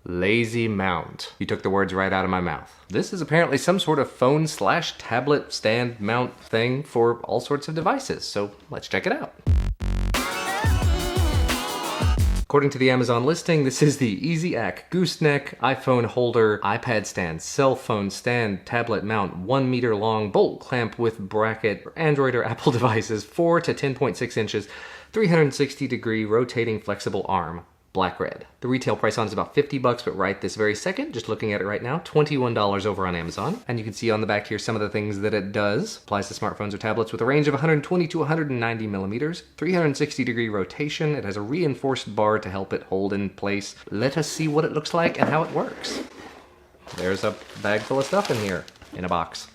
Lazy mount. You took the words right out of my mouth. This is apparently some sort of phone/tablet stand mount thing for all sorts of devices, so let's check it out. According to the Amazon listing, this is the EasyAcc Gooseneck iPhone holder, iPad stand, cell phone stand, tablet mount, 1 meter long bolt clamp with bracket for Android or Apple devices, 4 to 10.6 inches, 360-degree rotating flexible arm. Black-red. The retail price on is about $50, but right this very second, just looking at it right now, $21 over on Amazon. And you can see on the back here some of the things that it does. Applies to smartphones or tablets with a range of 120 to 190 millimeters, 360-degree rotation. It has a reinforced bar to help it hold in place. Let us see what it looks like and how it works. There's a bag full of stuff in here, in a box.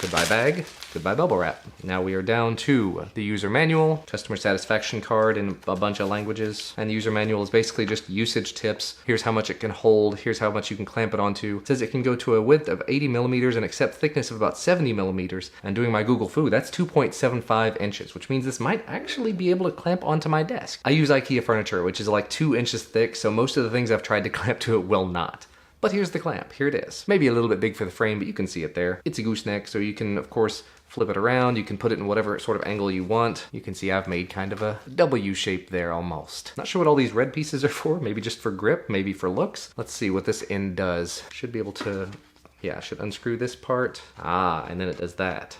Goodbye bag. Goodbye bubble wrap. Now we are down to the user manual, customer satisfaction card in a bunch of languages, and the user manual is basically just usage tips. Here's how much it can hold, here's how much you can clamp it onto. It says it can go to a width of 80 millimeters and accept thickness of about 70 millimeters. And doing my Google Foo, that's 2.75 inches, which means this might actually be able to clamp onto my desk. I use IKEA furniture, which is like 2 inches thick, so most of the things I've tried to clamp to it will not. But here's the clamp, here it is. Maybe a little bit big for the frame, but you can see it there. It's a gooseneck, so you can, of course, flip it around. You can put it in whatever sort of angle you want. You can see I've made kind of a W shape there almost. Not sure what all these red pieces are for. Maybe just for grip, maybe for looks. Let's see what this end does. Should be able to, yeah, I should unscrew this part. Ah, and then it does that.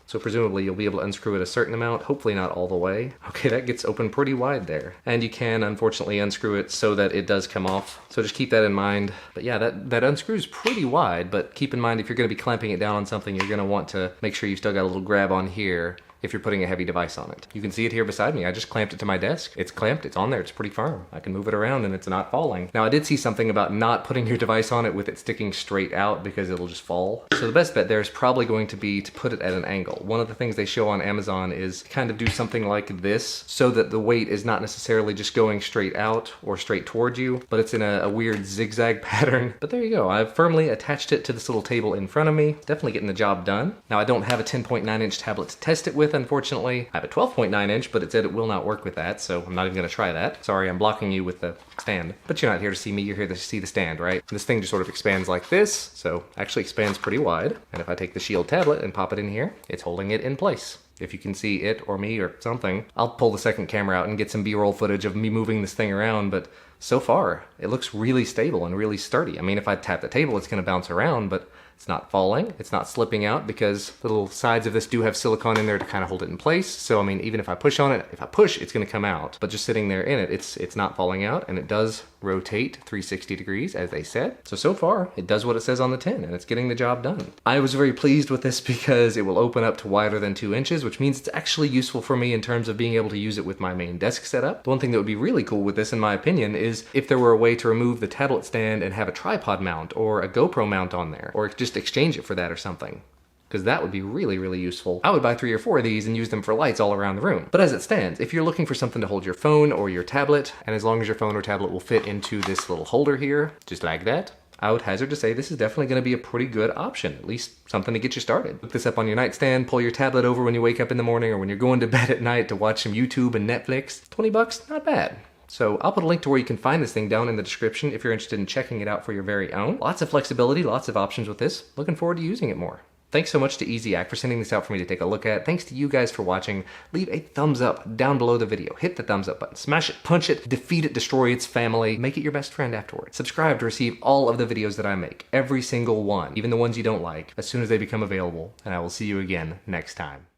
So presumably you'll be able to unscrew it a certain amount, hopefully not all the way. Okay, that gets open pretty wide there. And you can, unfortunately, unscrew it so that it does come off. So just keep that in mind. But yeah, that unscrews pretty wide, but keep in mind if you're gonna be clamping it down on something, you're gonna want to make sure you've still got a little grab on here if you're putting a heavy device on it. You can see it here beside me. I just clamped it to my desk. It's clamped, it's on there, it's pretty firm. I can move it around and it's not falling. Now I did see something about not putting your device on it with it sticking straight out because it'll just fall. So the best bet there is probably going to be to put it at an angle. One of the things they show on Amazon is kind of do something like this so that the weight is not necessarily just going straight out or straight towards you, but it's in a weird zigzag pattern. But there you go. I've firmly attached it to this little table in front of me. Definitely getting the job done. Now I don't have a 10.9-inch tablet to test it with, unfortunately. I have a 12.9-inch, but it said it will not work with that, so I'm not even gonna try that. Sorry, I'm blocking you with the stand. But you're not here to see me, you're here to see the stand, right? This thing just sort of expands like this, so actually expands pretty wide. And if I take the Shield tablet and pop it in here, it's holding it in place. If you can see it or me or something, I'll pull the second camera out and get some B-roll footage of me moving this thing around, but so far, it looks really stable and really sturdy. I mean, if I tap the table, it's gonna bounce around, but it's not falling, it's not slipping out because the little sides of this do have silicone in there to kind of hold it in place. So I mean, even if I push on it, if I push, it's gonna come out. But just sitting there in it, it's not falling out, and it does rotate 360 degrees, as they said. So far, it does what it says on the tin, and it's getting the job done. I was very pleased with this because it will open up to wider than 2 inches, which means it's actually useful for me in terms of being able to use it with my main desk setup. The one thing that would be really cool with this, in my opinion, is if there were a way to remove the tablet stand and have a tripod mount or a GoPro mount on there, or just exchange it for that or something. Because that would be really, really useful. I would buy 3 or 4 of these and use them for lights all around the room. But as it stands, if you're looking for something to hold your phone or your tablet, and as long as your phone or tablet will fit into this little holder here, just like that, I would hazard to say this is definitely gonna be a pretty good option, at least something to get you started. Hook this up on your nightstand, pull your tablet over when you wake up in the morning or when you're going to bed at night to watch some YouTube and Netflix. 20 bucks, not bad. So I'll put a link to where you can find this thing down in the description if you're interested in checking it out for your very own. Lots of flexibility, lots of options with this. Looking forward to using it more. Thanks so much to EasyAcc for sending this out for me to take a look at. Thanks to you guys for watching. Leave a thumbs up down below the video. Hit the thumbs up button. Smash it, punch it, defeat it, destroy its family. Make it your best friend afterwards. Subscribe to receive all of the videos that I make. Every single one. Even the ones you don't like. As soon as they become available. And I will see you again next time.